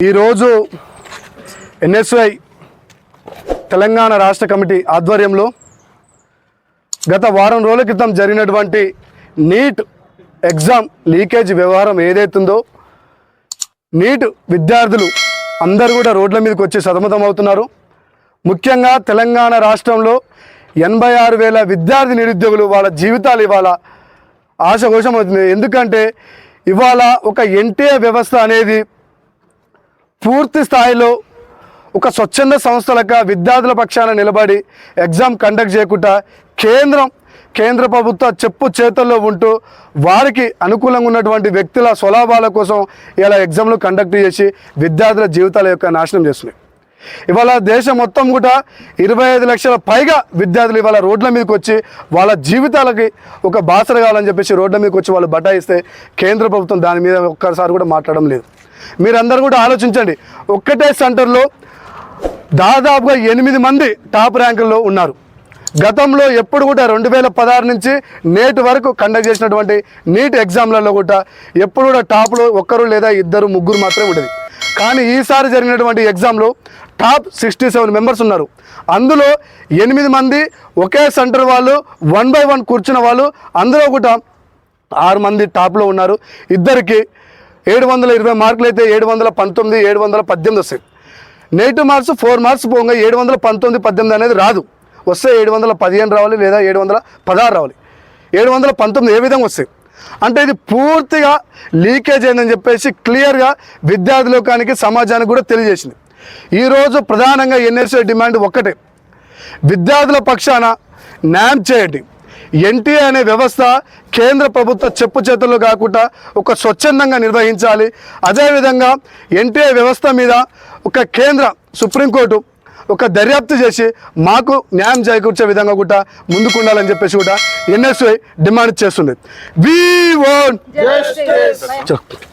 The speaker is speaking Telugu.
ఈరోజు ఎన్ఎస్వై తెలంగాణ రాష్ట్ర కమిటీ ఆధ్వర్యంలో గత వారం రోజుల క్రితం జరిగినటువంటి నీట్ ఎగ్జామ్ లీకేజ్ వ్యవహారం ఏదైతుందో నీట్ విద్యార్థులు అందరూ కూడా రోడ్ల మీదకి వచ్చి సతమతమవుతున్నారు. ముఖ్యంగా తెలంగాణ రాష్ట్రంలో 86,000 విద్యార్థి నిరుద్యోగులు వాళ్ళ జీవితాలు ఇవాళ ఆశఘోషమవుతుంది. ఎందుకంటే ఇవాళ ఒక ఎన్టీఏ వ్యవస్థ అనేది పూర్తి స్థాయిలో ఒక స్వచ్ఛంద సంస్థలకు విద్యార్థుల పక్షాన నిలబడి ఎగ్జామ్ కండక్ట్ చేయకుండా కేంద్ర ప్రభుత్వ చెప్పు చేతుల్లో ఉంటూ వారికి అనుకూలంగా ఉన్నటువంటి వ్యక్తుల స్వలాభాల కోసం ఇలా ఎగ్జామ్లు కండక్ట్ చేసి విద్యార్థుల జీవితాల యొక్క నాశనం చేస్తున్నాయి. ఇవాళ దేశం మొత్తం కూడా 25 లక్షల పైగా విద్యార్థులు ఇవాళ రోడ్ల మీదకి వచ్చి వాళ్ళ జీవితాలకి ఒక బాసర కావాలని చెప్పేసి రోడ్ల మీదకి వచ్చి వాళ్ళు బటాయిస్తే కేంద్ర ప్రభుత్వం దాని మీద ఒక్కసారి కూడా మాట్లాడడం లేదు. మీరందరూ కూడా ఆలోచించండి. ఒక్కటే సెంటర్లో దాదాపుగా 8 మంది టాప్ ర్యాంకుల్లో ఉన్నారు. గతంలో ఎప్పుడు కూడా 2016 నుంచి నేటి వరకు కండక్ట్ చేసినటువంటి నీట్ ఎగ్జామ్లలో కూడా ఎప్పుడు కూడా టాప్లో ఒక్కరు లేదా ఇద్దరు ముగ్గురు మాత్రమే ఉండేది. కానీ ఈసారి జరిగినటువంటి ఎగ్జామ్లో టాప్ 67 మెంబర్స్ ఉన్నారు. అందులో 8 మంది ఒకే సెంటర్ వాళ్ళు 1 by 1 కూర్చున్న వాళ్ళు, అందులో కూడా 6 మంది టాప్లో ఉన్నారు. ఇద్దరికి 720 మార్కులు అయితే 719, 718 వస్తాయి. నెగిటివ్ మార్క్స్ 4 మార్క్స్ పోగా 719, 18 అనేది రాదు. వస్తే 715 రావాలి లేదా 716 రావాలి. 719 ఏ విధంగా వస్తాయి అంటే ఇది పూర్తిగా లీకేజ్ అయిందని చెప్పేసి క్లియర్గా విద్యార్థి లోకానికి సమాజానికి కూడా తెలియజేసింది. ఈరోజు ప్రధానంగా ఎన్ఎస్ఏ డిమాండ్ ఒక్కటే, విద్యార్థుల పక్షాన న్యాయం చేయండి. ఎన్టీఏ అనే వ్యవస్థ కేంద్ర ప్రభుత్వ చెప్పు చేతుల్లో కాకుండా ఒక స్వచ్ఛందంగా నిర్వహించాలి. అదేవిధంగా ఎన్టీఏ వ్యవస్థ మీద ఒక కేంద్ర సుప్రీంకోర్టు ఒక దర్యాప్తు చేసి మాకు న్యాయం చేకూర్చే విధంగా కూడా ముందుకుండాలని చెప్పేసి కూడా ఎన్ఎస్ఐ డిమాండ్ చేస్తుంది. We want justice.